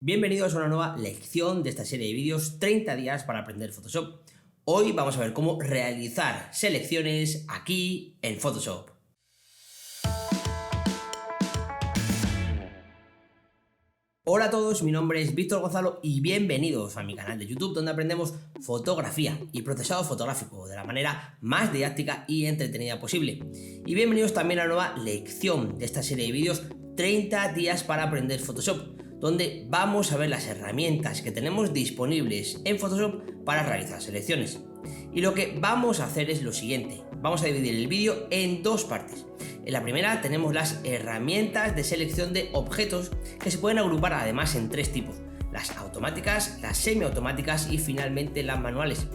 Bienvenidos a una nueva lección de esta serie de vídeos 30 días para aprender Photoshop. Hoy vamos a ver cómo realizar selecciones aquí en Photoshop. Hola a todos, mi nombre es Víctor Gonzalo y bienvenidos a mi canal de YouTube donde aprendemos fotografía y procesado fotográfico de la manera más didáctica y entretenida posible. Y bienvenidos también a la nueva lección de esta serie de vídeos 30 días para aprender Photoshop, donde vamos a ver las herramientas que tenemos disponibles en Photoshop para realizar selecciones. Y lo que vamos a hacer es lo siguiente, vamos a dividir el vídeo en dos partes. En la primera tenemos las herramientas de selección de objetos que se pueden agrupar además en tres tipos: las automáticas, las semiautomáticas y finalmente las manuales.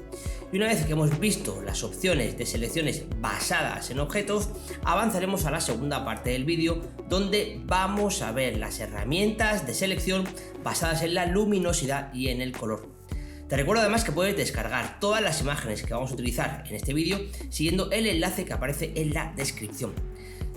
Y una vez que hemos visto las opciones de selecciones basadas en objetos, avanzaremos a la segunda parte del vídeo donde vamos a ver las herramientas de selección basadas en la luminosidad y en el color. Te recuerdo además que puedes descargar todas las imágenes que vamos a utilizar en este vídeo siguiendo el enlace que aparece en la descripción.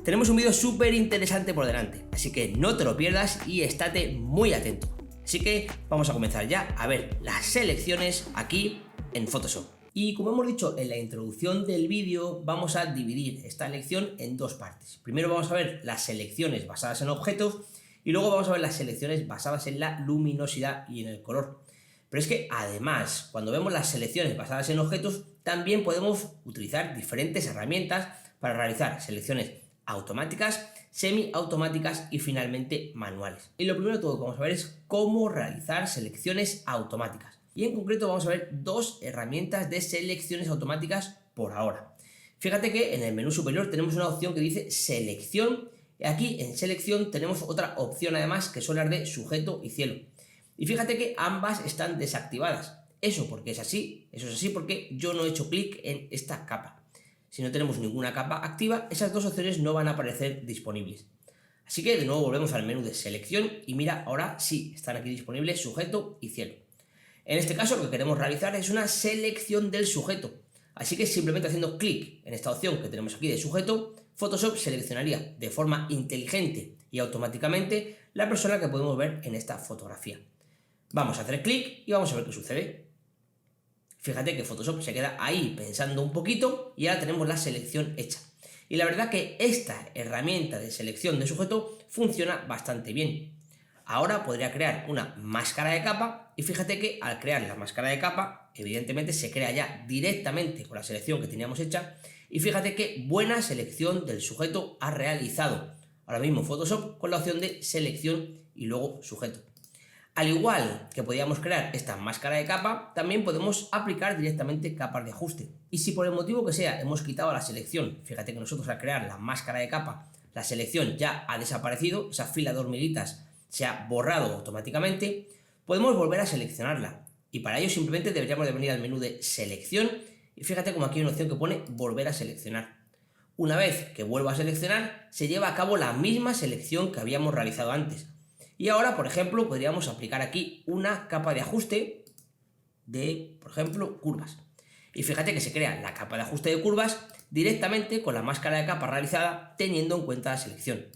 Tenemos un vídeo súper interesante por delante, así que no te lo pierdas y estate muy atento. Así que vamos a comenzar ya a ver las selecciones aquí en Photoshop. Y como hemos dicho en la introducción del vídeo, vamos a dividir esta lección en dos partes. Primero vamos a ver las selecciones basadas en objetos y luego vamos a ver las selecciones basadas en la luminosidad y en el color. Pero es que además, cuando vemos las selecciones basadas en objetos, también podemos utilizar diferentes herramientas para realizar selecciones automáticas, semiautomáticas y finalmente manuales. Y lo primero de todo que vamos a ver es cómo realizar selecciones automáticas. Y en concreto vamos a ver dos herramientas de selecciones automáticas por ahora. Fíjate que en el menú superior tenemos una opción que dice selección. Y aquí en selección tenemos otra opción además que son las de sujeto y cielo. Y fíjate que ambas están desactivadas. Eso porque es así, eso es así porque yo no he hecho clic en esta capa. Si no tenemos ninguna capa activa, esas dos opciones no van a aparecer disponibles. Así que de nuevo volvemos al menú de selección y mira, ahora sí están aquí disponibles sujeto y cielo. En este caso lo que queremos realizar es una selección del sujeto. Así que simplemente haciendo clic en esta opción que tenemos aquí de sujeto, Photoshop seleccionaría de forma inteligente y automáticamente la persona que podemos ver en esta fotografía. Vamos a hacer clic y vamos a ver qué sucede. Fíjate que Photoshop se queda ahí pensando un poquito y ahora tenemos la selección hecha. Y la verdad que esta herramienta de selección de sujeto funciona bastante bien. Ahora podría crear una máscara de capa y fíjate que al crear la máscara de capa, evidentemente se crea ya directamente con la selección que teníamos hecha y fíjate qué buena selección del sujeto ha realizado. Ahora mismo Photoshop con la opción de selección y luego sujeto. Al igual que podíamos crear esta máscara de capa, también podemos aplicar directamente capas de ajuste. Y si por el motivo que sea hemos quitado la selección, fíjate que nosotros al crear la máscara de capa, la selección ya ha desaparecido, esa fila de hormiguitas se ha borrado automáticamente, podemos volver a seleccionarla. Y para ello simplemente deberíamos de venir al menú de selección y fíjate como aquí hay una opción que pone volver a seleccionar. Una vez que vuelva a seleccionar, se lleva a cabo la misma selección que habíamos realizado antes. Y ahora, por ejemplo, podríamos aplicar aquí una capa de ajuste de, por ejemplo, curvas. Y fíjate que se crea la capa de ajuste de curvas directamente con la máscara de capa realizada teniendo en cuenta la selección.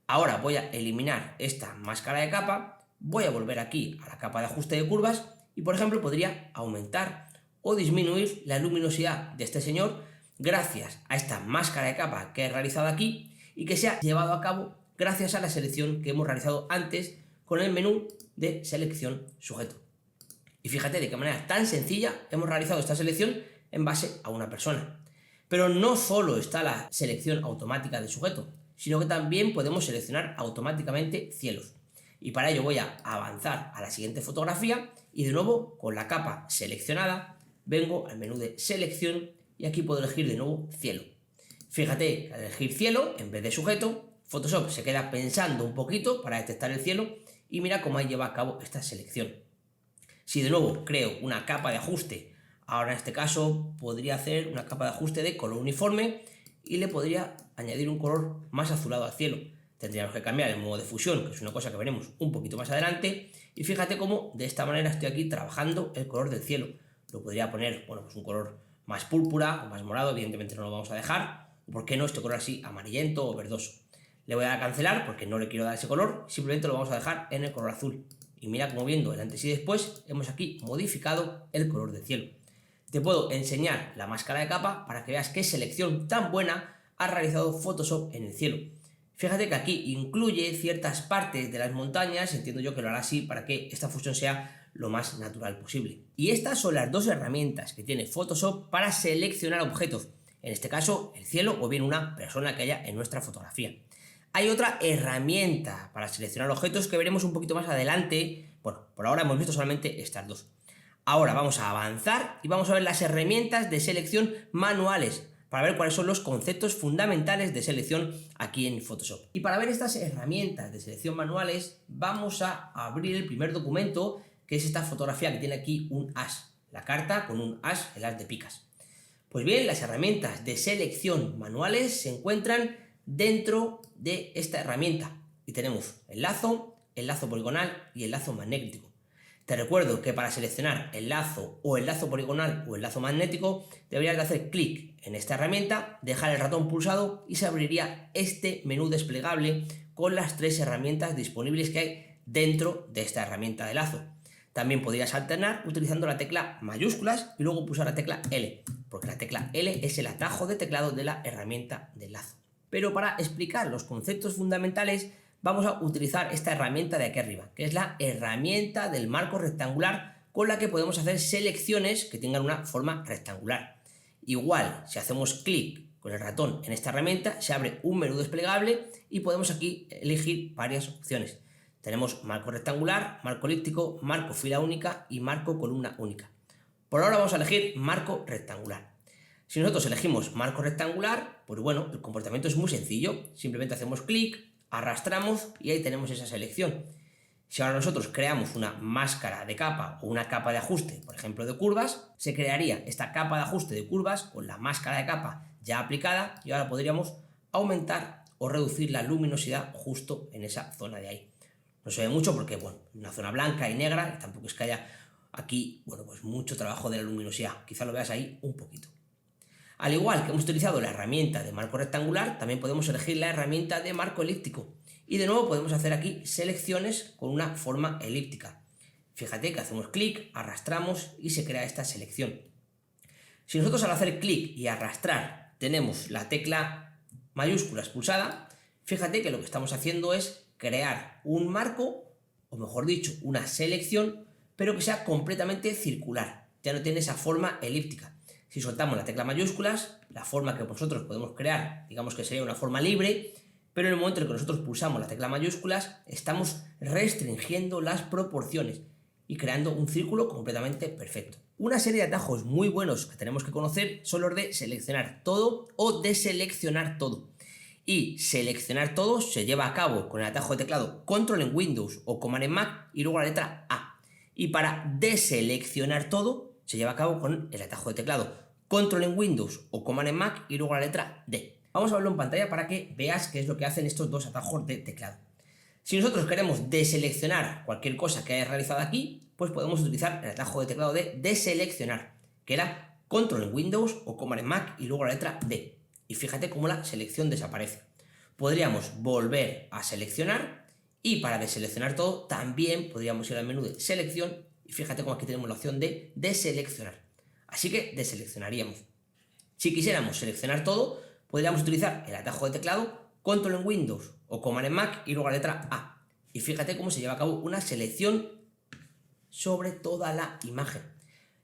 Ahora voy a eliminar esta máscara de capa, voy a volver aquí a la capa de ajuste de curvas y, por ejemplo, podría aumentar o disminuir la luminosidad de este señor gracias a esta máscara de capa que he realizado aquí y que se ha llevado a cabo gracias a la selección que hemos realizado antes con el menú de selección sujeto. Y fíjate de qué manera tan sencilla hemos realizado esta selección en base a una persona. Pero no solo está la selección automática de sujeto, sino que también podemos seleccionar automáticamente cielos. Y para ello voy a avanzar a la siguiente fotografía y de nuevo con la capa seleccionada vengo al menú de selección y aquí puedo elegir de nuevo cielo. Fíjate que al elegir cielo en vez de sujeto, Photoshop se queda pensando un poquito para detectar el cielo y mira cómo ahí lleva a cabo esta selección. Si de nuevo creo una capa de ajuste, ahora en este caso podría hacer una capa de ajuste de color uniforme y le podría añadir un color más azulado al cielo. Tendríamos que cambiar el modo de fusión, que es una cosa que veremos un poquito más adelante, y fíjate cómo de esta manera estoy aquí trabajando el color del cielo. Lo podría poner, bueno, pues un color más púrpura o más morado, evidentemente no lo vamos a dejar, o por qué no este color así amarillento o verdoso. Le voy a dar a cancelar porque no le quiero dar ese color, simplemente lo vamos a dejar en el color azul. Y mira cómo viendo el antes y después hemos aquí modificado el color del cielo. Te puedo enseñar la máscara de capa para que veas qué selección tan buena ha realizado Photoshop en el cielo. Fíjate que aquí incluye ciertas partes de las montañas, entiendo yo que lo hará así para que esta fusión sea lo más natural posible. Y estas son las dos herramientas que tiene Photoshop para seleccionar objetos, en este caso el cielo o bien una persona que haya en nuestra fotografía. Hay otra herramienta para seleccionar objetos que veremos un poquito más adelante. Bueno, por ahora hemos visto solamente estas dos. Ahora vamos a avanzar y vamos a ver las herramientas de selección manuales para ver cuáles son los conceptos fundamentales de selección aquí en Photoshop. Y para ver estas herramientas de selección manuales vamos a abrir el primer documento, que es esta fotografía que tiene aquí un as, la carta con un as, el as de picas. Pues bien, las herramientas de selección manuales se encuentran dentro de esta herramienta y tenemos el lazo poligonal y el lazo magnético. Te recuerdo que para seleccionar el lazo poligonal o el lazo magnético deberías de hacer clic en esta herramienta, dejar el ratón pulsado y se abriría este menú desplegable con las tres herramientas disponibles que hay dentro de esta herramienta de lazo. También podrías alternar utilizando la tecla mayúsculas y luego pulsar la tecla L, porque la tecla L es el atajo de teclado de la herramienta de lazo. Pero para explicar los conceptos fundamentales vamos a utilizar esta herramienta de aquí arriba, que es la herramienta del marco rectangular con la que podemos hacer selecciones que tengan una forma rectangular. Igual, si hacemos clic con el ratón en esta herramienta, se abre un menú desplegable y podemos aquí elegir varias opciones. Tenemos marco rectangular, marco elíptico, marco fila única y marco columna única. Por ahora vamos a elegir marco rectangular. Si nosotros elegimos marco rectangular, pues bueno, el comportamiento es muy sencillo. Simplemente hacemos clic, arrastramos y ahí tenemos esa selección. Si ahora nosotros creamos una máscara de capa o una capa de ajuste, por ejemplo de curvas, se crearía esta capa de ajuste de curvas con la máscara de capa ya aplicada y ahora podríamos aumentar o reducir la luminosidad justo en esa zona de ahí. No se ve mucho porque, bueno, una zona blanca y negra y tampoco es que haya aquí, bueno, pues mucho trabajo de la luminosidad. Quizá lo veas ahí un poquito. Al igual que hemos utilizado la herramienta de marco rectangular, también podemos elegir la herramienta de marco elíptico. Y de nuevo podemos hacer aquí selecciones con una forma elíptica. Fíjate que hacemos clic, arrastramos y se crea esta selección. Si nosotros al hacer clic y arrastrar tenemos la tecla mayúsculas pulsada, fíjate que lo que estamos haciendo es crear un marco, o mejor dicho, una selección, pero que sea completamente circular. Ya no tiene esa forma elíptica. Si soltamos la tecla mayúsculas, la forma que nosotros podemos crear, digamos que sería una forma libre, pero en el momento en que nosotros pulsamos la tecla mayúsculas, estamos restringiendo las proporciones y creando un círculo completamente perfecto. Una serie de atajos muy buenos que tenemos que conocer son los de seleccionar todo o deseleccionar todo. Y seleccionar todo se lleva a cabo con el atajo de teclado Control en Windows o Command en Mac y luego la letra A. Y para deseleccionar todo se lleva a cabo con el atajo de teclado Control en Windows o Command en Mac y luego la letra D. Vamos a verlo en pantalla para que veas qué es lo que hacen estos dos atajos de teclado. Si nosotros queremos deseleccionar cualquier cosa que haya realizado aquí, pues podemos utilizar el atajo de teclado de deseleccionar, que era Control en Windows o Command en Mac y luego la letra D. Y fíjate cómo la selección desaparece. Podríamos volver a seleccionar y para deseleccionar todo también podríamos ir al menú de selección y fíjate cómo aquí tenemos la opción de deseleccionar. Así que deseleccionaríamos. Si quisiéramos seleccionar todo, podríamos utilizar el atajo de teclado Control en Windows o Command en Mac y luego la letra A. Y fíjate cómo se lleva a cabo una selección sobre toda la imagen.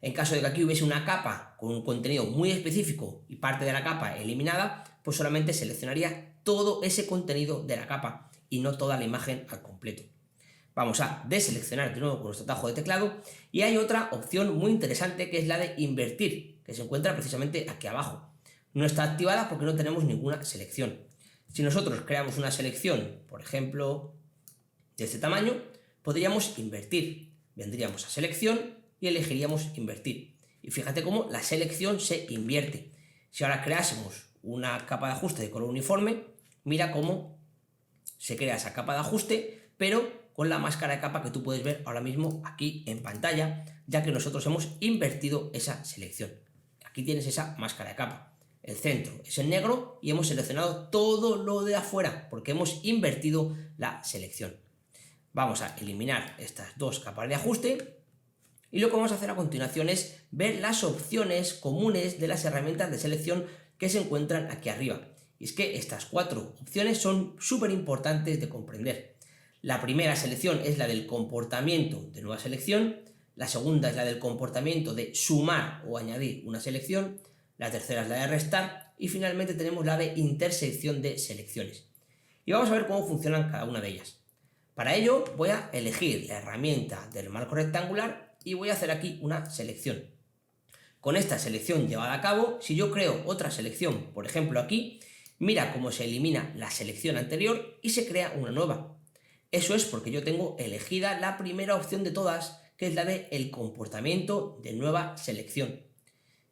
En caso de que aquí hubiese una capa con un contenido muy específico y parte de la capa eliminada, pues solamente seleccionaría todo ese contenido de la capa y no toda la imagen al completo. Vamos a deseleccionar de nuevo con nuestro atajo de teclado y hay otra opción muy interesante que es la de invertir, que se encuentra precisamente aquí abajo. No está activada porque no tenemos ninguna selección. Si nosotros creamos una selección, por ejemplo, de este tamaño, podríamos invertir. Vendríamos a selección y elegiríamos invertir. Y fíjate cómo la selección se invierte. Si ahora creásemos una capa de ajuste de color uniforme, mira cómo se crea esa capa de ajuste, pero con la máscara de capa que tú puedes ver ahora mismo aquí en pantalla, ya que nosotros hemos invertido esa selección. Aquí tienes esa máscara de capa. El centro es en negro y hemos seleccionado todo lo de afuera porque hemos invertido la selección. Vamos a eliminar estas dos capas de ajuste y lo que vamos a hacer a continuación es ver las opciones comunes de las herramientas de selección que se encuentran aquí arriba. Y es que estas 4 opciones son súper importantes de comprender. La primera selección es la del comportamiento de nueva selección, la segunda es la del comportamiento de sumar o añadir una selección, la tercera es la de restar y finalmente tenemos la de intersección de selecciones. Y vamos a ver cómo funcionan cada una de ellas. Para ello voy a elegir la herramienta del marco rectangular y voy a hacer aquí una selección. Con esta selección llevada a cabo, si yo creo otra selección, por ejemplo aquí, mira cómo se elimina la selección anterior y se crea una nueva. Eso es porque yo tengo elegida la primera opción de todas, que es la de el comportamiento de nueva selección.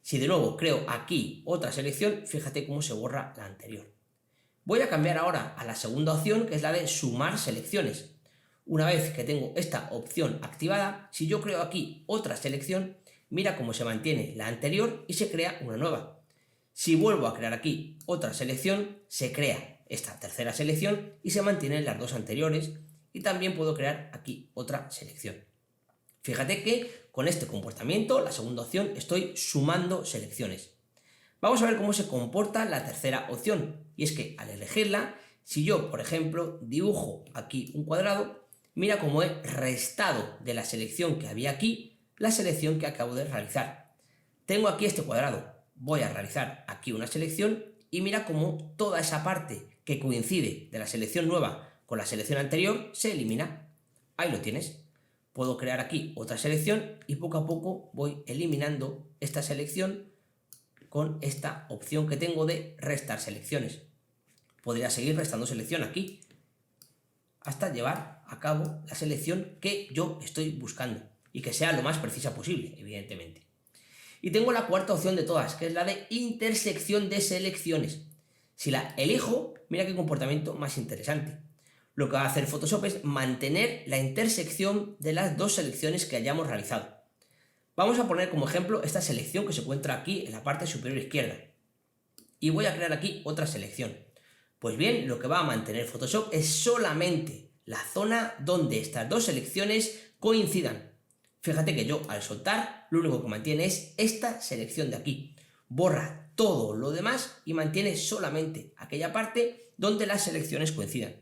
Si de nuevo creo aquí otra selección, fíjate cómo se borra la anterior. Voy a cambiar ahora a la segunda opción, que es la de sumar selecciones. Una vez que tengo esta opción activada, si yo creo aquí otra selección, mira cómo se mantiene la anterior y se crea una nueva. Si vuelvo a crear aquí otra selección, se crea esta tercera selección y se mantienen las dos anteriores, y también puedo crear aquí otra selección. Fíjate que con este comportamiento, la segunda opción, estoy sumando selecciones. Vamos a ver cómo se comporta la tercera opción, y es que al elegirla, si yo, por ejemplo, dibujo aquí un cuadrado, mira cómo he restado de la selección que había aquí la selección que acabo de realizar. Tengo aquí este cuadrado, voy a realizar aquí una selección y mira cómo toda esa parte que coincide de la selección nueva con la selección anterior se elimina. Ahí lo tienes. Puedo crear aquí otra selección y poco a poco voy eliminando esta selección con esta opción que tengo de restar selecciones. Podría seguir restando selección aquí hasta llevar a cabo la selección que yo estoy buscando y que sea lo más precisa posible, evidentemente. Y tengo la cuarta opción de todas, que es la de intersección de selecciones. Si la elijo, mira qué comportamiento más interesante. Lo que va a hacer Photoshop es mantener la intersección de las dos selecciones que hayamos realizado. Vamos a poner como ejemplo esta selección que se encuentra aquí en la parte superior izquierda. Y voy a crear aquí otra selección. Pues bien, lo que va a mantener Photoshop es solamente la zona donde estas dos selecciones coincidan. Fíjate que yo al soltar, lo único que mantiene es esta selección de aquí. Borra todo lo demás y mantiene solamente aquella parte donde las selecciones coincidan.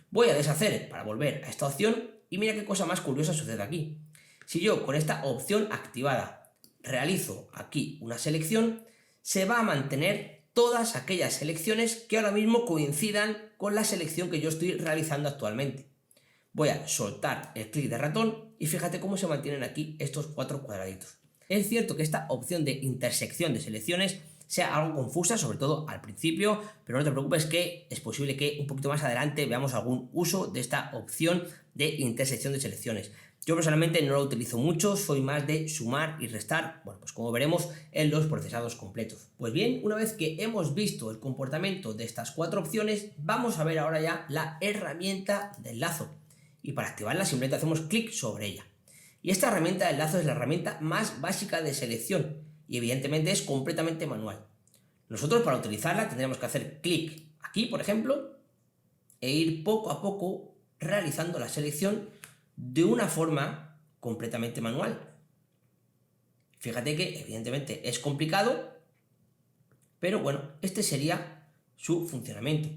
Voy a deshacer para volver a esta opción y mira qué cosa más curiosa sucede aquí. Si yo con esta opción activada realizo aquí una selección, se va a mantener todas aquellas selecciones que ahora mismo coincidan con la selección que yo estoy realizando actualmente. Voy a soltar el clic de ratón y fíjate cómo se mantienen aquí estos 4 cuadraditos. Es cierto que esta opción de intersección de selecciones sea algo confusa, sobre todo al principio, pero no te preocupes que es posible que un poquito más adelante veamos algún uso de esta opción de intersección de selecciones. Yo personalmente no lo utilizo mucho, soy más de sumar y restar, bueno, pues como veremos en los procesados completos. Pues bien, una vez que hemos visto el comportamiento de estas 4 opciones, vamos a ver ahora ya la herramienta del lazo. Y para activarla simplemente hacemos clic sobre ella. Y esta herramienta del lazo es la herramienta más básica de selección y evidentemente es completamente manual. Nosotros para utilizarla tendríamos que hacer clic aquí, por ejemplo, e ir poco a poco realizando la selección de una forma completamente manual. Fíjate que evidentemente es complicado, pero bueno, este sería su funcionamiento.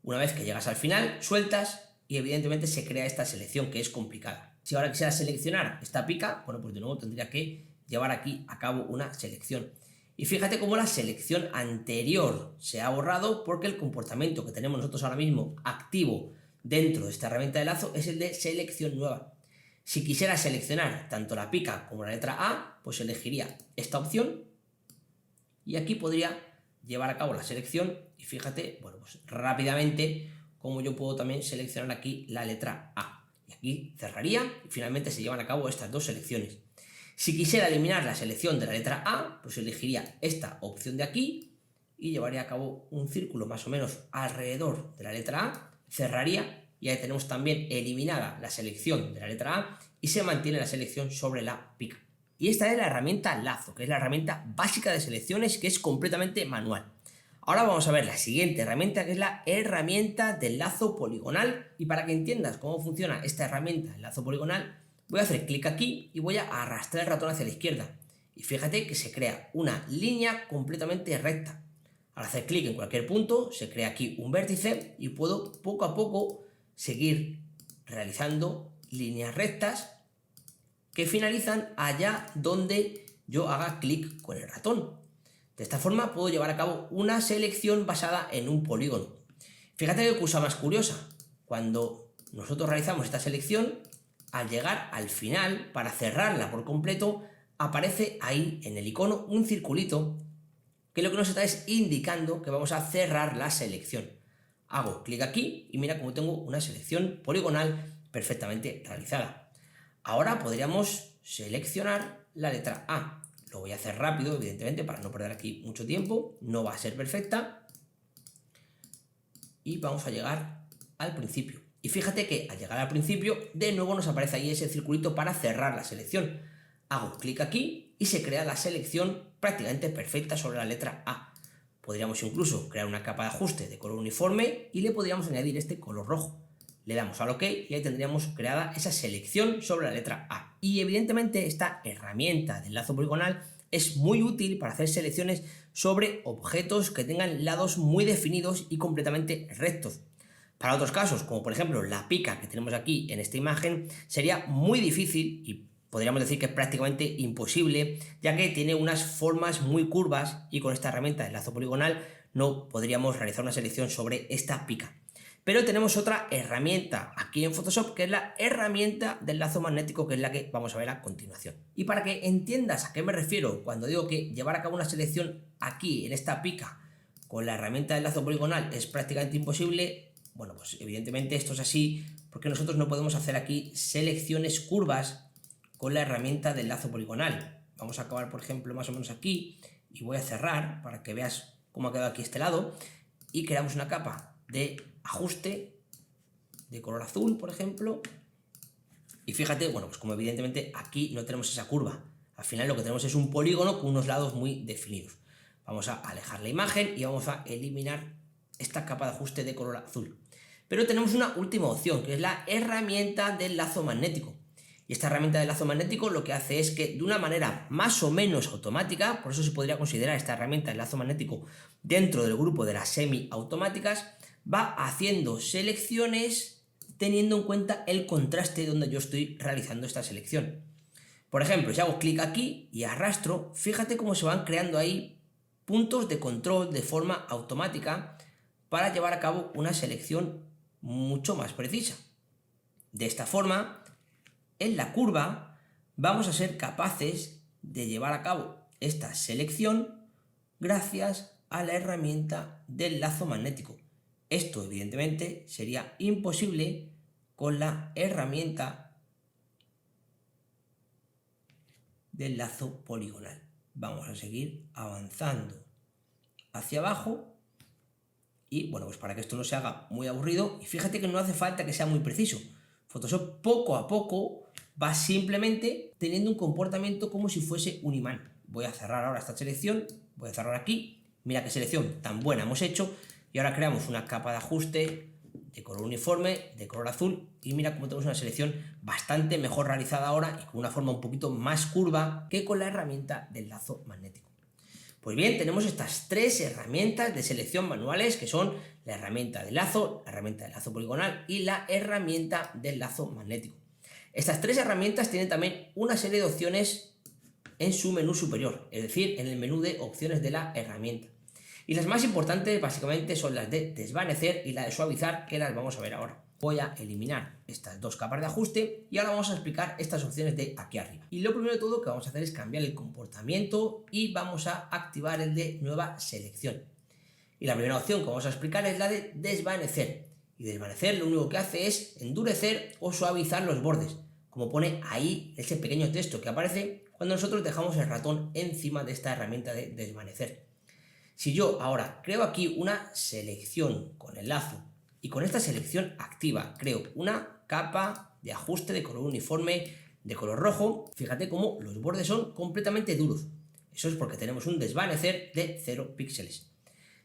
Una vez que llegas al final, sueltas y evidentemente se crea esta selección que es complicada. Si ahora quisiera seleccionar esta pica, bueno, pues de nuevo tendría que llevar aquí a cabo una selección. Y fíjate cómo la selección anterior se ha borrado porque el comportamiento que tenemos nosotros ahora mismo activo dentro de esta herramienta de lazo es el de selección nueva. Si quisiera seleccionar tanto la pica como la letra A, pues elegiría esta opción y aquí podría llevar a cabo la selección y fíjate, bueno, pues rápidamente como yo puedo también seleccionar aquí la letra A. Y aquí cerraría y finalmente se llevan a cabo estas dos selecciones. Si quisiera eliminar la selección de la letra A, pues elegiría esta opción de aquí y llevaría a cabo un círculo más o menos alrededor de la letra A, cerraría y ahí tenemos también eliminada la selección de la letra A y se mantiene la selección sobre la pica. Y esta es la herramienta lazo, que es la herramienta básica de selecciones que es completamente manual. Ahora vamos a ver la siguiente herramienta, que es la herramienta del lazo poligonal. Y para que entiendas cómo funciona esta herramienta del lazo poligonal, voy a hacer clic aquí y voy a arrastrar el ratón hacia la izquierda. Y fíjate que se crea una línea completamente recta. Al hacer clic en cualquier punto, se crea aquí un vértice y puedo poco a poco seguir realizando líneas rectas que finalizan allá donde yo haga clic con el ratón. De esta forma puedo llevar a cabo una selección basada en un polígono. Fíjate qué cosa más curiosa. Cuando nosotros realizamos esta selección, al llegar al final, para cerrarla por completo, aparece ahí en el icono un circulito que lo que nos está es indicando que vamos a cerrar la selección. Hago clic aquí y mira cómo tengo una selección poligonal perfectamente realizada. Ahora podríamos seleccionar la letra A. Lo voy a hacer rápido, evidentemente, para no perder aquí mucho tiempo. No va a ser perfecta. Y vamos a llegar al principio. Y fíjate que al llegar al principio, de nuevo nos aparece ahí ese circulito para cerrar la selección. Hago clic aquí y se crea la selección prácticamente perfecta sobre la letra A. Podríamos incluso crear una capa de ajuste de color uniforme y le podríamos añadir este color rojo. Le damos al OK y ahí tendríamos creada esa selección sobre la letra A. Y evidentemente esta herramienta del lazo poligonal es muy útil para hacer selecciones sobre objetos que tengan lados muy definidos y completamente rectos. Para otros casos, como por ejemplo la pica que tenemos aquí en esta imagen, sería muy difícil y podríamos decir que es prácticamente imposible, ya que tiene unas formas muy curvas y con esta herramienta del lazo poligonal no podríamos realizar una selección sobre esta pica. Pero tenemos otra herramienta aquí en Photoshop, que es la herramienta del lazo magnético, que es la que vamos a ver a continuación. Y para que entiendas a qué me refiero cuando digo que llevar a cabo una selección aquí en esta pica con la herramienta del lazo poligonal es prácticamente imposible, bueno, pues evidentemente esto es así porque nosotros no podemos hacer aquí selecciones curvas con la herramienta del lazo poligonal. Vamos a acabar, por ejemplo, más o menos aquí y voy a cerrar para que veas cómo ha quedado aquí este lado y creamos una capa de ajuste de color azul, por ejemplo, y fíjate, bueno, pues como evidentemente aquí no tenemos esa curva, al final lo que tenemos es un polígono con unos lados muy definidos. Vamos a alejar la imagen y vamos a eliminar esta capa de ajuste de color azul. Pero tenemos una última opción, que es la herramienta del lazo magnético. Y esta herramienta del lazo magnético lo que hace es que de una manera más o menos automática, por eso se podría considerar esta herramienta del lazo magnético dentro del grupo de las semiautomáticas, va haciendo selecciones teniendo en cuenta el contraste donde yo estoy realizando esta selección. Por ejemplo, si hago clic aquí y arrastro, fíjate cómo se van creando ahí puntos de control de forma automática para llevar a cabo una selección mucho más precisa. De esta forma, en la curva vamos a ser capaces de llevar a cabo esta selección gracias a la herramienta del lazo magnético. Esto evidentemente sería imposible con la herramienta del lazo poligonal. Vamos a seguir avanzando hacia abajo y bueno, pues para que esto no se haga muy aburrido, y fíjate que no hace falta que sea muy preciso. Photoshop poco a poco va simplemente teniendo un comportamiento como si fuese un imán. Voy a cerrar ahora esta selección, voy a cerrar aquí, mira qué selección tan buena hemos hecho, y ahora creamos una capa de ajuste de color uniforme, de color azul, y mira cómo tenemos una selección bastante mejor realizada ahora y con una forma un poquito más curva que con la herramienta del lazo magnético. Pues bien, tenemos estas tres herramientas de selección manuales, que son la herramienta del lazo poligonal y la herramienta del lazo magnético. Estas tres herramientas tienen también una serie de opciones en su menú superior, es decir, en el menú de opciones de la herramienta. Y las más importantes básicamente son las de desvanecer y la de suavizar, que las vamos a ver ahora. Voy a eliminar estas dos capas de ajuste y ahora vamos a explicar estas opciones de aquí arriba. Y lo primero de todo que vamos a hacer es cambiar el comportamiento y vamos a activar el de nueva selección. Y la primera opción que vamos a explicar es la de desvanecer. Y desvanecer lo único que hace es endurecer o suavizar los bordes, como pone ahí ese pequeño texto que aparece cuando nosotros dejamos el ratón encima de esta herramienta de desvanecer. Si yo ahora creo aquí una selección con el lazo y con esta selección activa creo una capa de ajuste de color uniforme de color rojo, fíjate cómo los bordes son completamente duros. Eso es porque tenemos un desvanecer de 0 píxeles.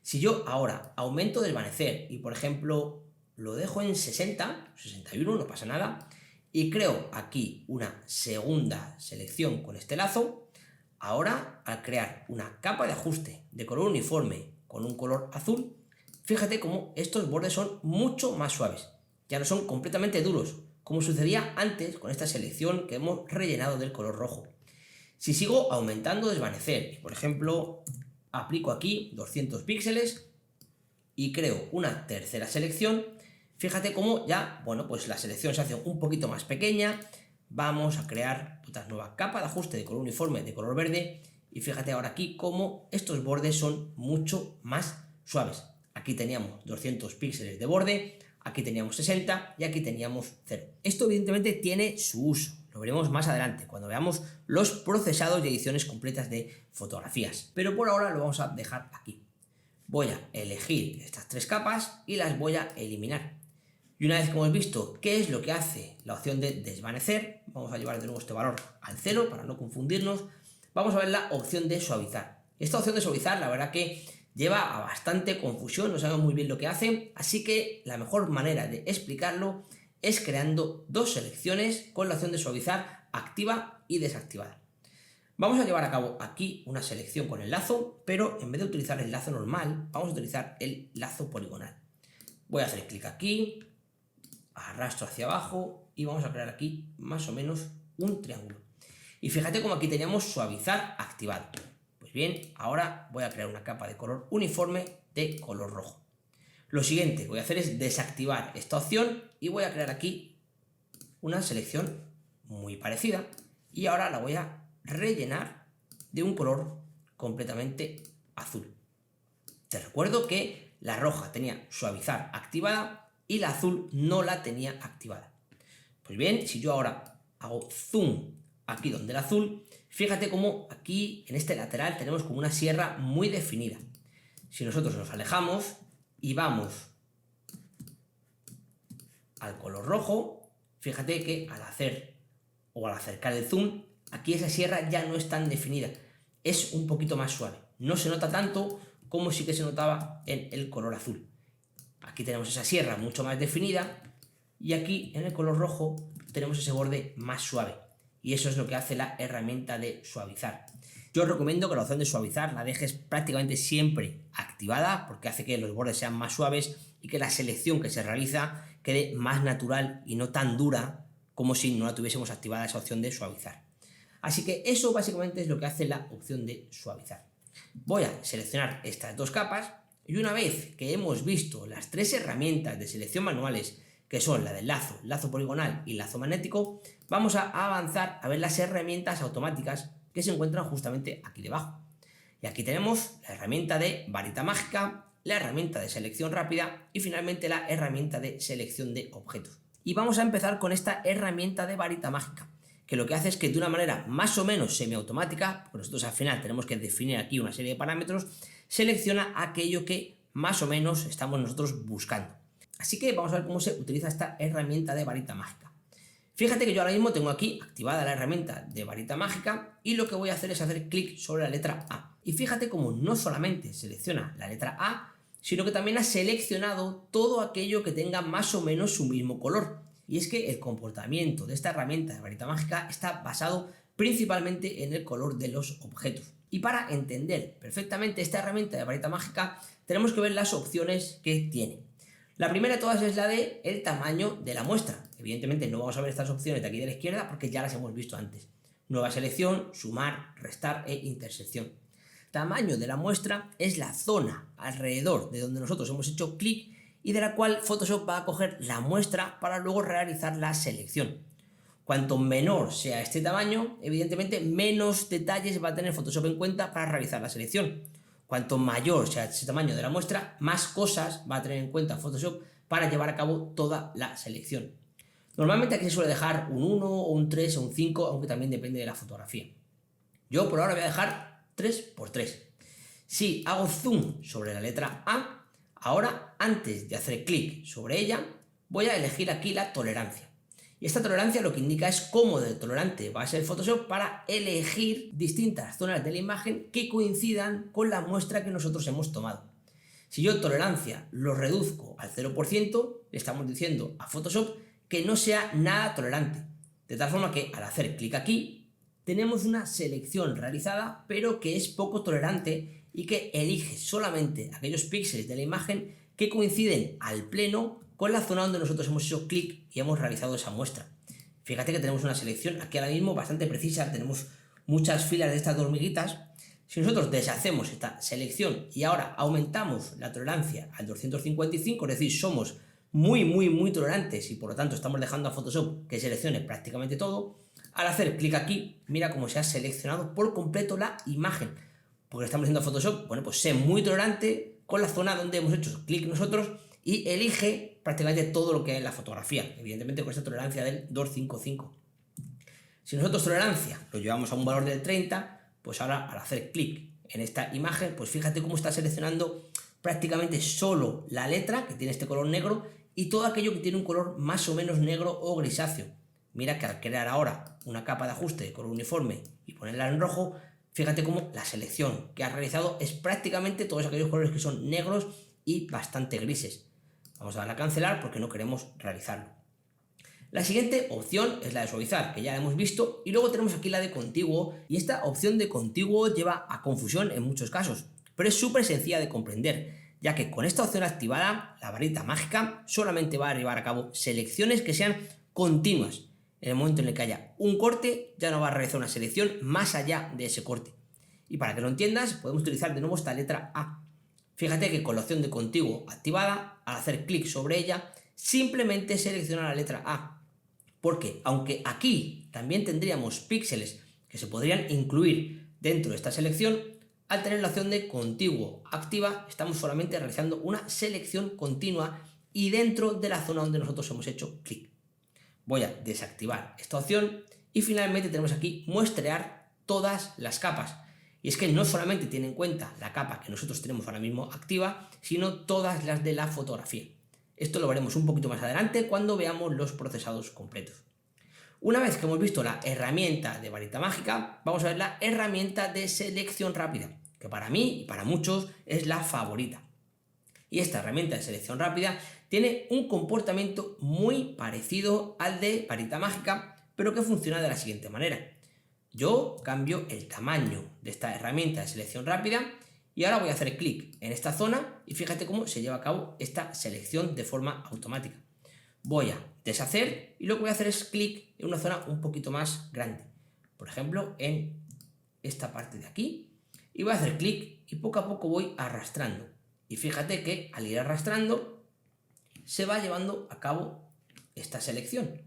Si yo ahora aumento desvanecer y por ejemplo lo dejo en 60, 61, no pasa nada, y creo aquí una segunda selección con este lazo, ahora al crear una capa de ajuste de color uniforme con un color azul, fíjate cómo estos bordes son mucho más suaves, ya no son completamente duros, como sucedía antes con esta selección que hemos rellenado del color rojo. Si sigo aumentando desvanecer, por ejemplo, aplico aquí 200 píxeles y creo una tercera selección, fíjate cómo ya, bueno, pues la selección se hace un poquito más pequeña, vamos a crear otra nueva capa de ajuste de color uniforme de color verde y fíjate ahora aquí cómo estos bordes son mucho más suaves. Aquí teníamos 200 píxeles de borde, aquí teníamos 60 y aquí teníamos 0. Esto evidentemente tiene su uso, lo veremos más adelante cuando veamos los procesados y ediciones completas de fotografías, pero por ahora lo vamos a dejar aquí. Voy a elegir estas tres capas y las voy a eliminar. Y una vez que hemos visto qué es lo que hace la opción de desvanecer, vamos a llevar de nuevo este valor al 0 para no confundirnos, vamos a ver la opción de suavizar. Esta opción de suavizar la verdad que lleva a bastante confusión, no sabemos muy bien lo que hace, así que la mejor manera de explicarlo es creando dos selecciones con la opción de suavizar activa y desactivada. Vamos a llevar a cabo aquí una selección con el lazo, pero en vez de utilizar el lazo normal, vamos a utilizar el lazo poligonal. Voy a hacer clic aquí, arrastro hacia abajo y vamos a crear aquí más o menos un triángulo. Y fíjate como aquí teníamos suavizar activado. Pues bien, ahora voy a crear una capa de color uniforme de color rojo. Lo siguiente que voy a hacer es desactivar esta opción y voy a crear aquí una selección muy parecida y ahora la voy a rellenar de un color completamente azul. Te recuerdo que la roja tenía suavizar activada y la azul no la tenía activada. Pues bien, si yo ahora hago zoom aquí donde el azul, fíjate cómo aquí en este lateral tenemos como una sierra muy definida. Si nosotros nos alejamos y vamos al color rojo, fíjate que al acercar el zoom, aquí esa sierra ya no es tan definida, es un poquito más suave. No se nota tanto como sí que se notaba en el color azul. Aquí tenemos esa sierra mucho más definida y aquí en el color rojo tenemos ese borde más suave. Y eso es lo que hace la herramienta de suavizar. Yo os recomiendo que la opción de suavizar la dejes prácticamente siempre activada porque hace que los bordes sean más suaves y que la selección que se realiza quede más natural y no tan dura como si no la tuviésemos activada esa opción de suavizar. Así que eso básicamente es lo que hace la opción de suavizar. Voy a seleccionar estas dos capas y una vez que hemos visto las tres herramientas de selección manuales que son la del lazo, lazo poligonal y lazo magnético, vamos a avanzar a ver las herramientas automáticas que se encuentran justamente aquí debajo. Y aquí tenemos la herramienta de varita mágica, la herramienta de selección rápida y finalmente la herramienta de selección de objetos. Y vamos a empezar con esta herramienta de varita mágica, que lo que hace es que de una manera más o menos semiautomática, porque nosotros al final tenemos que definir aquí una serie de parámetros, selecciona aquello que más o menos estamos nosotros buscando. Así que vamos a ver cómo se utiliza esta herramienta de varita mágica. Fíjate que yo ahora mismo tengo aquí activada la herramienta de varita mágica y lo que voy a hacer es hacer clic sobre la letra A. Y fíjate cómo no solamente selecciona la letra A, sino que también ha seleccionado todo aquello que tenga más o menos su mismo color. Y es que el comportamiento de esta herramienta de varita mágica está basado principalmente en el color de los objetos. Y para entender perfectamente esta herramienta de varita mágica, tenemos que ver las opciones que tiene. La primera de todas es la de el tamaño de la muestra. Evidentemente no vamos a ver estas opciones de aquí de la izquierda porque ya las hemos visto antes. Nueva selección, sumar, restar e intersección. Tamaño de la muestra es la zona alrededor de donde nosotros hemos hecho clic y de la cual Photoshop va a coger la muestra para luego realizar la selección. Cuanto menor sea este tamaño, evidentemente menos detalles va a tener Photoshop en cuenta para realizar la selección. Cuanto mayor sea ese tamaño de la muestra, más cosas va a tener en cuenta Photoshop para llevar a cabo toda la selección. Normalmente aquí se suele dejar un 1, o un 3 o un 5, aunque también depende de la fotografía. Yo por ahora voy a dejar 3×3. Si hago zoom sobre la letra A, ahora antes de hacer clic sobre ella, voy a elegir aquí la tolerancia. Y esta tolerancia lo que indica es cómo de tolerante va a ser Photoshop para elegir distintas zonas de la imagen que coincidan con la muestra que nosotros hemos tomado. Si yo tolerancia lo reduzco al 0%, le estamos diciendo a Photoshop que no sea nada tolerante. De tal forma que al hacer clic aquí, tenemos una selección realizada, pero que es poco tolerante y que elige solamente aquellos píxeles de la imagen que coinciden al pleno con la zona donde nosotros hemos hecho clic y hemos realizado esa muestra. Fíjate que tenemos una selección aquí ahora mismo bastante precisa, tenemos muchas filas de estas hormiguitas. Si nosotros deshacemos esta selección y ahora aumentamos la tolerancia al 255, es decir, somos muy tolerantes y por lo tanto estamos dejando a Photoshop que seleccione prácticamente todo, al hacer clic aquí, mira cómo se ha seleccionado por completo la imagen. Porque estamos diciendo a Photoshop, bueno, pues sé muy tolerante con la zona donde hemos hecho clic nosotros y elige prácticamente todo lo que hay en la fotografía, evidentemente con esta tolerancia del 255. Si nosotros tolerancia lo llevamos a un valor del 30, pues ahora al hacer clic en esta imagen, pues fíjate cómo está seleccionando prácticamente solo la letra, que tiene este color negro, y todo aquello que tiene un color más o menos negro o grisáceo. Mira que al crear ahora una capa de ajuste de color uniforme y ponerla en rojo, fíjate cómo la selección que ha realizado es prácticamente todos aquellos colores que son negros y bastante grises. Vamos a darle a cancelar porque no queremos realizarlo. La siguiente opción es la de suavizar, que ya la hemos visto, y luego tenemos aquí la de contiguo, y esta opción de contiguo lleva a confusión en muchos casos, pero es súper sencilla de comprender, ya que con esta opción activada, la varita mágica solamente va a llevar a cabo selecciones que sean continuas. En el momento en el que haya un corte, ya no va a realizar una selección más allá de ese corte. Y para que lo entiendas, podemos utilizar de nuevo esta letra A. Fíjate que con la opción de contiguo activada, al hacer clic sobre ella, simplemente selecciona la letra A. Porque aunque aquí también tendríamos píxeles que se podrían incluir dentro de esta selección, al tener la opción de contiguo activa, estamos solamente realizando una selección continua y dentro de la zona donde nosotros hemos hecho clic. Voy a desactivar esta opción y finalmente tenemos aquí muestrear todas las capas. Y es que no solamente tiene en cuenta la capa que nosotros tenemos ahora mismo activa, sino todas las de la fotografía. Esto lo veremos un poquito más adelante cuando veamos los procesados completos. Una vez que hemos visto la herramienta de varita mágica, vamos a ver la herramienta de selección rápida, que para mí y para muchos es la favorita. Y esta herramienta de selección rápida tiene un comportamiento muy parecido al de varita mágica, pero que funciona de la siguiente manera. Yo cambio el tamaño de esta herramienta de selección rápida y ahora voy a hacer clic en esta zona y fíjate cómo se lleva a cabo esta selección de forma automática. Voy a deshacer y lo que voy a hacer es clic en una zona un poquito más grande. Por ejemplo, en esta parte de aquí. Y voy a hacer clic y poco a poco voy arrastrando. Y fíjate que al ir arrastrando se va llevando a cabo esta selección.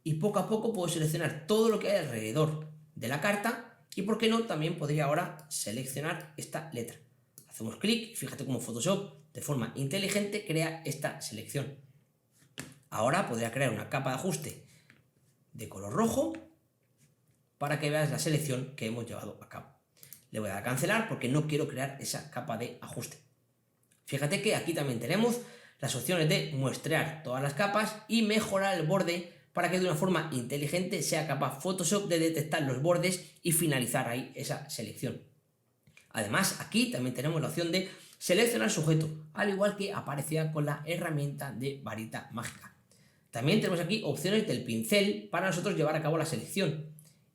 Y poco a poco puedo seleccionar todo lo que hay alrededor de la carta. Y por qué no, también podría ahora seleccionar esta letra. Hacemos clic y fíjate cómo Photoshop de forma inteligente crea esta selección. Ahora podría crear una capa de ajuste de color rojo para que veas la selección que hemos llevado a cabo. Le voy a dar a cancelar porque no quiero crear esa capa de ajuste. Fíjate que aquí también tenemos las opciones de muestrear todas las capas y mejorar el borde para que de una forma inteligente sea capaz Photoshop de detectar los bordes y finalizar ahí esa selección. Además, aquí también tenemos la opción de seleccionar sujeto, al igual que aparecía con la herramienta de varita mágica. También tenemos aquí opciones del pincel para nosotros llevar a cabo la selección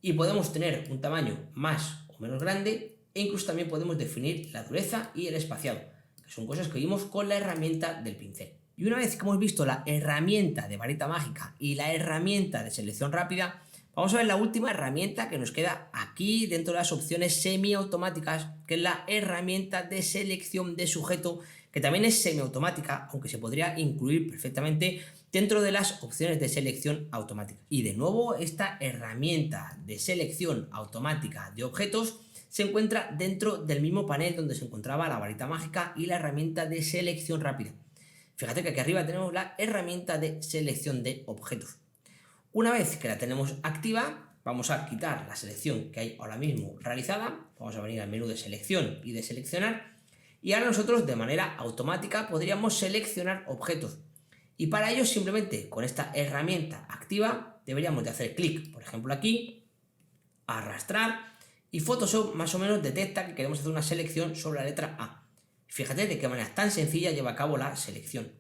y podemos tener un tamaño más o menos grande e incluso también podemos definir la dureza y el espaciado, que son cosas que vimos con la herramienta del pincel. Y una vez que hemos visto la herramienta de varita mágica y la herramienta de selección rápida, vamos a ver la última herramienta que nos queda aquí dentro de las opciones semiautomáticas, que es la herramienta de selección de sujeto, que también es semiautomática, aunque se podría incluir perfectamente dentro de las opciones de selección automática. Y de nuevo, esta herramienta de selección automática de objetos se encuentra dentro del mismo panel donde se encontraba la varita mágica y la herramienta de selección rápida. Fíjate que aquí arriba tenemos la herramienta de selección de objetos. Una vez que la tenemos activa, vamos a quitar la selección que hay ahora mismo realizada. Vamos a venir al menú de selección y de seleccionar. Y ahora nosotros de manera automática podríamos seleccionar objetos. Y para ello simplemente con esta herramienta activa deberíamos de hacer clic, por ejemplo aquí, arrastrar y Photoshop más o menos detecta que queremos hacer una selección sobre la letra A. Fíjate de qué manera tan sencilla lleva a cabo la selección.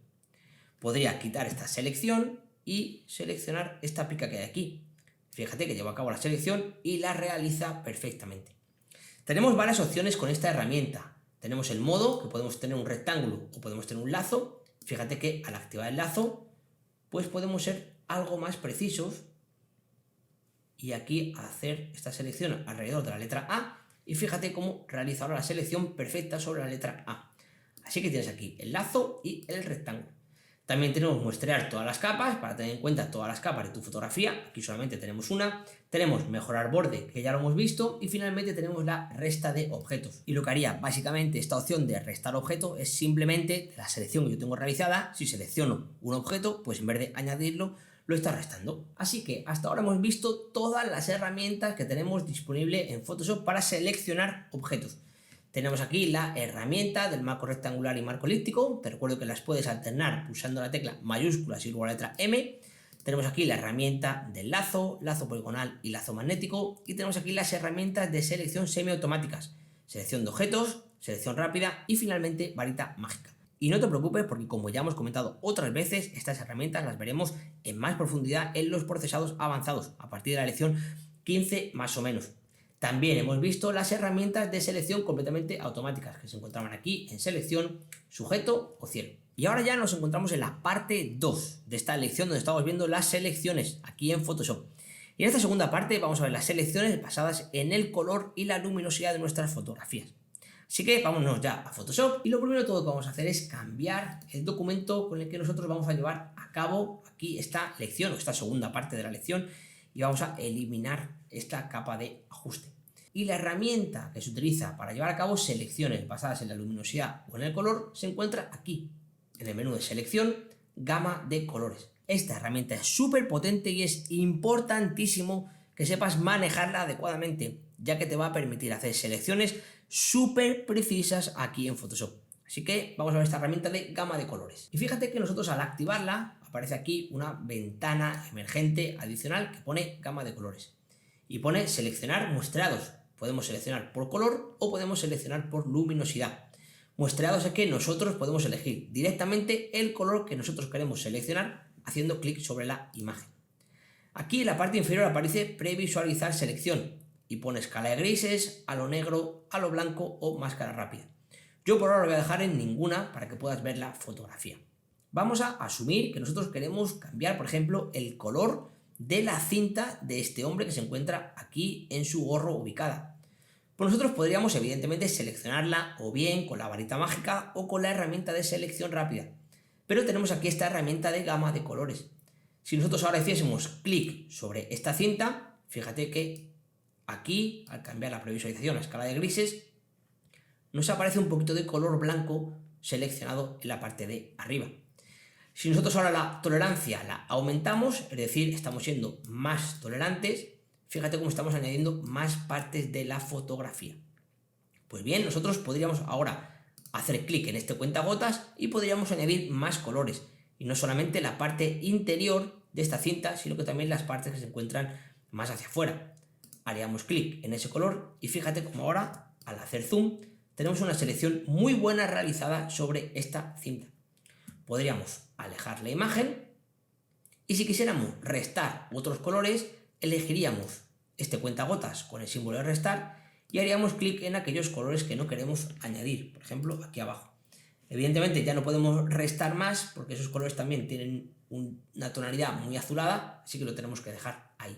Podría quitar esta selección y seleccionar esta pica que hay aquí. Fíjate que lleva a cabo la selección y la realiza perfectamente. Tenemos varias opciones con esta herramienta. Tenemos el modo, que podemos tener un rectángulo o podemos tener un lazo. Fíjate que al activar el lazo, pues podemos ser algo más precisos y aquí hacer esta selección alrededor de la letra A y fíjate cómo realiza ahora la selección perfecta sobre la letra A. Así que tienes aquí el lazo y el rectángulo. También tenemos muestrear todas las capas para tener en cuenta todas las capas de tu fotografía. Aquí solamente tenemos una. Tenemos mejorar borde, que ya lo hemos visto. Y finalmente tenemos la resta de objetos. Y lo que haría básicamente esta opción de restar objeto es simplemente la selección que yo tengo realizada. Si selecciono un objeto, pues en vez de añadirlo, lo está restando. Así que hasta ahora hemos visto todas las herramientas que tenemos disponible en Photoshop para seleccionar objetos. Tenemos aquí la herramienta del marco rectangular y marco elíptico. Te recuerdo que las puedes alternar pulsando la tecla mayúsculas y luego la letra M. Tenemos aquí la herramienta del lazo, lazo poligonal y lazo magnético. Y tenemos aquí las herramientas de selección semiautomáticas. Selección de objetos, selección rápida y finalmente varita mágica. Y no te preocupes porque, como ya hemos comentado otras veces, estas herramientas las veremos en más profundidad en los procesados avanzados, a partir de la lección 15 más o menos. También hemos visto las herramientas de selección completamente automáticas que se encontraban aquí en selección, sujeto o cielo. Y ahora ya nos encontramos en la parte 2 de esta lección donde estamos viendo las selecciones aquí en Photoshop. Y en esta segunda parte vamos a ver las selecciones basadas en el color y la luminosidad de nuestras fotografías. Así que vámonos ya a Photoshop y lo primero de todo que vamos a hacer es cambiar el documento con el que nosotros vamos a llevar a cabo aquí esta lección o esta segunda parte de la lección y vamos a eliminar esta capa de ajuste. Y la herramienta que se utiliza para llevar a cabo selecciones basadas en la luminosidad o en el color se encuentra aquí, en el menú de selección, gama de colores. Esta herramienta es súper potente y es importantísimo que sepas manejarla adecuadamente, ya que te va a permitir hacer selecciones súper precisas aquí en Photoshop. Así que vamos a ver esta herramienta de gama de colores. Y fíjate que nosotros al activarla aparece aquí una ventana emergente adicional que pone gama de colores. Y pone seleccionar muestreados. Podemos seleccionar por color o podemos seleccionar por luminosidad. Muestreados es que nosotros podemos elegir directamente el color que nosotros queremos seleccionar haciendo clic sobre la imagen. Aquí en la parte inferior aparece previsualizar selección y pone escala de grises, a lo negro, a lo blanco o máscara rápida. Yo por ahora lo voy a dejar en ninguna para que puedas ver la fotografía. Vamos a asumir que nosotros queremos cambiar, por ejemplo, el color de la cinta de este hombre que se encuentra aquí en su gorro ubicada. Pues nosotros podríamos evidentemente seleccionarla o bien con la varita mágica o con la herramienta de selección rápida. Pero tenemos aquí esta herramienta de gama de colores. Si nosotros ahora hiciésemos clic sobre esta cinta, fíjate que aquí, al cambiar la previsualización a escala de grises, nos aparece un poquito de color blanco seleccionado en la parte de arriba. Si nosotros ahora la tolerancia la aumentamos, es decir, estamos siendo más tolerantes, fíjate cómo estamos añadiendo más partes de la fotografía. Pues bien, nosotros podríamos ahora hacer clic en este cuentagotas y podríamos añadir más colores. Y no solamente la parte interior de esta cinta, sino que también las partes que se encuentran más hacia afuera. Haríamos clic en ese color y fíjate cómo ahora, al hacer zoom, tenemos una selección muy buena realizada sobre esta cinta. Podríamos alejar la imagen y si quisiéramos restar otros colores, elegiríamos este cuentagotas con el símbolo de restar y haríamos clic en aquellos colores que no queremos añadir, por ejemplo aquí abajo. Evidentemente ya no podemos restar más porque esos colores también tienen una tonalidad muy azulada, así que lo tenemos que dejar ahí.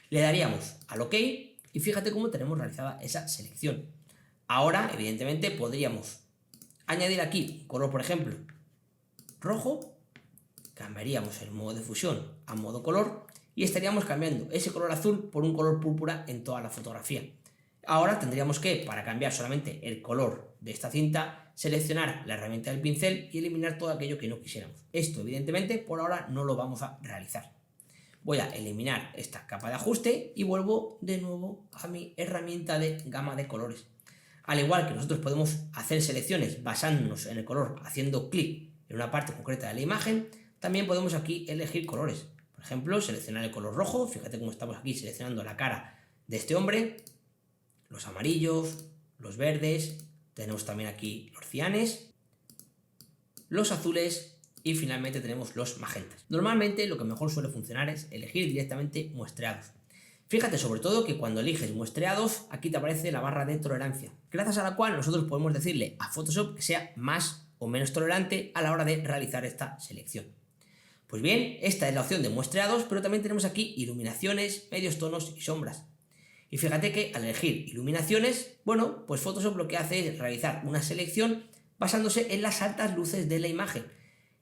Le daríamos al OK y fíjate cómo tenemos realizada esa selección. Ahora, evidentemente, podríamos añadir aquí un color, por ejemplo, rojo, cambiaríamos el modo de fusión a modo color y estaríamos cambiando ese color azul por un color púrpura en toda la fotografía. Ahora tendríamos que, para cambiar solamente el color de esta cinta, seleccionar la herramienta del pincel y eliminar todo aquello que no quisiéramos. Esto, evidentemente, por ahora no lo vamos a realizar. Voy a eliminar esta capa de ajuste y vuelvo de nuevo a mi herramienta de gama de colores. Al igual que nosotros podemos hacer selecciones basándonos en el color haciendo clic en una parte concreta de la imagen, también podemos aquí elegir colores. Por ejemplo, seleccionar el color rojo, fíjate cómo estamos aquí seleccionando la cara de este hombre, los amarillos, los verdes, tenemos también aquí los cianes, los azules y finalmente tenemos los magentas. Normalmente lo que mejor suele funcionar es elegir directamente muestreados. Fíjate sobre todo que cuando eliges muestreados, aquí te aparece la barra de tolerancia, gracias a la cual nosotros podemos decirle a Photoshop que sea más o menos tolerante a la hora de realizar esta selección. Pues bien, esta es la opción de muestreados, pero también tenemos aquí iluminaciones, medios tonos y sombras. Y fíjate que al elegir iluminaciones, bueno, pues Photoshop lo que hace es realizar una selección basándose en las altas luces de la imagen.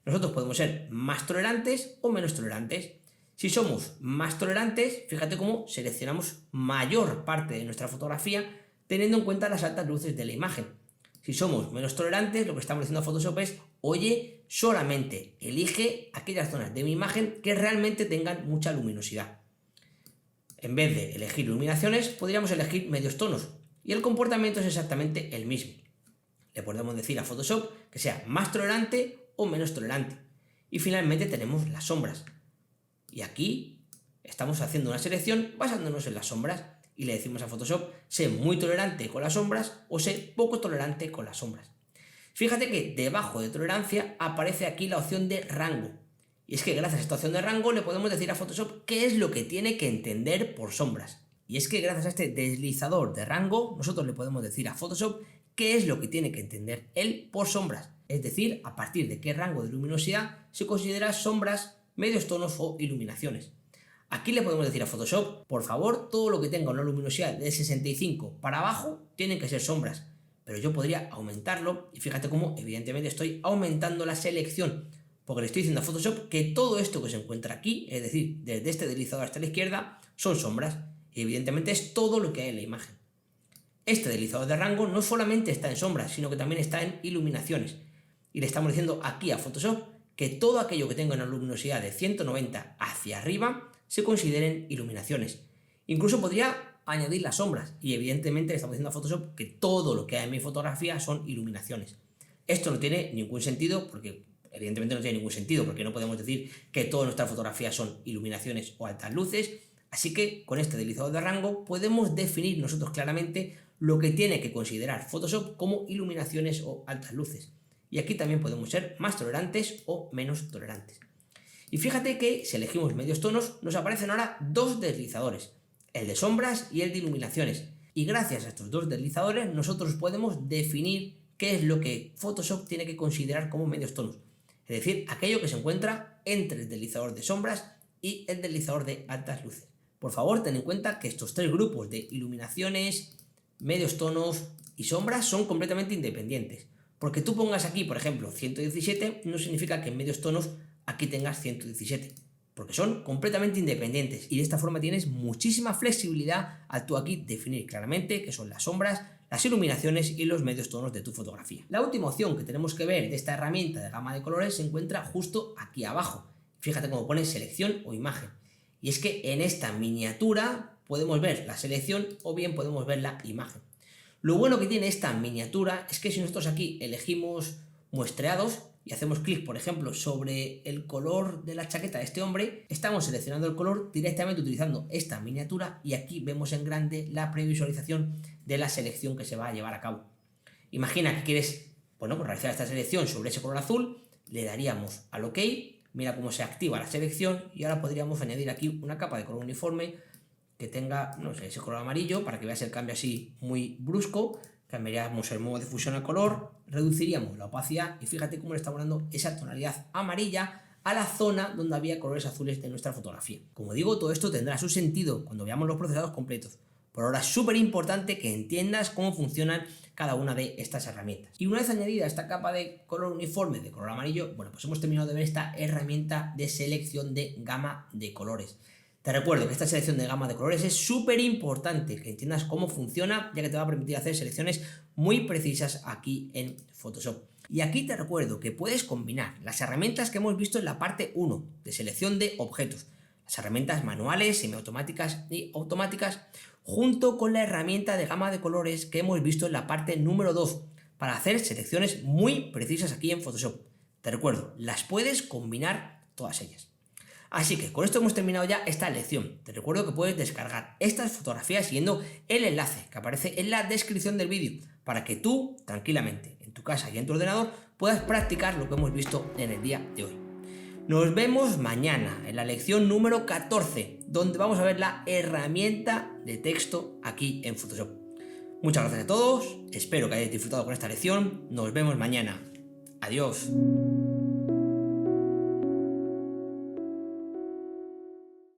Nosotros podemos ser más tolerantes o menos tolerantes. Si somos más tolerantes, fíjate cómo seleccionamos mayor parte de nuestra fotografía teniendo en cuenta las altas luces de la imagen. Si somos menos tolerantes, lo que estamos diciendo a Photoshop es, oye, solamente elige aquellas zonas de mi imagen que realmente tengan mucha luminosidad. En vez de elegir iluminaciones, podríamos elegir medios tonos y el comportamiento es exactamente el mismo. Le podemos decir a Photoshop que sea más tolerante o menos tolerante. Y finalmente tenemos las sombras. Y aquí estamos haciendo una selección basándonos en las sombras y le decimos a Photoshop, sé muy tolerante con las sombras o sé poco tolerante con las sombras. Fíjate que debajo de tolerancia aparece aquí la opción de rango. Y es que gracias a esta opción de rango le podemos decir a Photoshop qué es lo que tiene que entender por sombras. Y es que gracias a este deslizador de rango nosotros le podemos decir a Photoshop qué es lo que tiene que entender él por sombras. Es decir, a partir de qué rango de luminosidad se considera sombras, medios tonos o iluminaciones. Aquí le podemos decir a Photoshop, por favor, todo lo que tenga una luminosidad de 65 para abajo tienen que ser sombras. Pero yo podría aumentarlo y fíjate cómo evidentemente estoy aumentando la selección porque le estoy diciendo a Photoshop que todo esto que se encuentra aquí, es decir, desde este deslizador hasta la izquierda, son sombras y evidentemente es todo lo que hay en la imagen. Este deslizador de rango no solamente está en sombras, sino que también está en iluminaciones y le estamos diciendo aquí a Photoshop que todo aquello que tenga una luminosidad de 190 hacia arriba se consideren iluminaciones. Incluso podría añadir las sombras y evidentemente le estamos diciendo a Photoshop que todo lo que hay en mi fotografía son iluminaciones. Esto no tiene ningún sentido porque evidentemente no tiene ningún sentido porque no podemos decir que todas nuestras fotografías son iluminaciones o altas luces, así que con este deslizador de rango podemos definir nosotros claramente lo que tiene que considerar Photoshop como iluminaciones o altas luces. Y aquí también podemos ser más tolerantes o menos tolerantes. Y fíjate que si elegimos medios tonos nos aparecen ahora dos deslizadores, el de sombras y el de iluminaciones. Y gracias a estos dos deslizadores nosotros podemos definir qué es lo que Photoshop tiene que considerar como medios tonos. Es decir, aquello que se encuentra entre el deslizador de sombras y el deslizador de altas luces. Por favor, ten en cuenta que estos tres grupos de iluminaciones, medios tonos y sombras son completamente independientes. Porque tú pongas aquí, por ejemplo, 117 no significa que en medios tonos aquí tengas 117. Porque son completamente independientes y de esta forma tienes muchísima flexibilidad al tú aquí definir claramente qué son las sombras, las iluminaciones y los medios tonos de tu fotografía. La última opción que tenemos que ver de esta herramienta de gama de colores se encuentra justo aquí abajo. Fíjate cómo pone selección o imagen. Y es que en esta miniatura podemos ver la selección o bien podemos ver la imagen. Lo bueno que tiene esta miniatura es que si nosotros aquí elegimos muestreados y hacemos clic, por ejemplo, sobre el color de la chaqueta de este hombre, estamos seleccionando el color directamente utilizando esta miniatura y aquí vemos en grande la previsualización de la selección que se va a llevar a cabo. Imagina que quieres, pues realizar esta selección sobre ese color azul, le daríamos al OK, mira cómo se activa la selección y ahora podríamos añadir aquí una capa de color uniforme que tenga, ese color amarillo para que veas el cambio así muy brusco. Cambiaríamos el modo de fusión al color, reduciríamos la opacidad y fíjate cómo le estamos dando esa tonalidad amarilla a la zona donde había colores azules de nuestra fotografía. Como digo, todo esto tendrá su sentido cuando veamos los procesados completos. Por ahora es súper importante que entiendas cómo funcionan cada una de estas herramientas. Y una vez añadida esta capa de color uniforme de color amarillo, bueno, pues hemos terminado de ver esta herramienta de selección de gama de colores. Te recuerdo que esta selección de gama de colores es súper importante que entiendas cómo funciona, ya que te va a permitir hacer selecciones muy precisas aquí en Photoshop. Y aquí te recuerdo que puedes combinar las herramientas que hemos visto en la parte 1 de selección de objetos, las herramientas manuales, semiautomáticas y automáticas, junto con la herramienta de gama de colores que hemos visto en la parte número 2, para hacer selecciones muy precisas aquí en Photoshop. Te recuerdo, las puedes combinar todas ellas. Así que con esto hemos terminado ya esta lección. Te recuerdo que puedes descargar estas fotografías siguiendo el enlace que aparece en la descripción del vídeo para que tú, tranquilamente, en tu casa y en tu ordenador, puedas practicar lo que hemos visto en el día de hoy. Nos vemos mañana en la lección número 14, donde vamos a ver la herramienta de texto aquí en Photoshop. Muchas gracias a todos, espero que hayáis disfrutado con esta lección, nos vemos mañana. Adiós.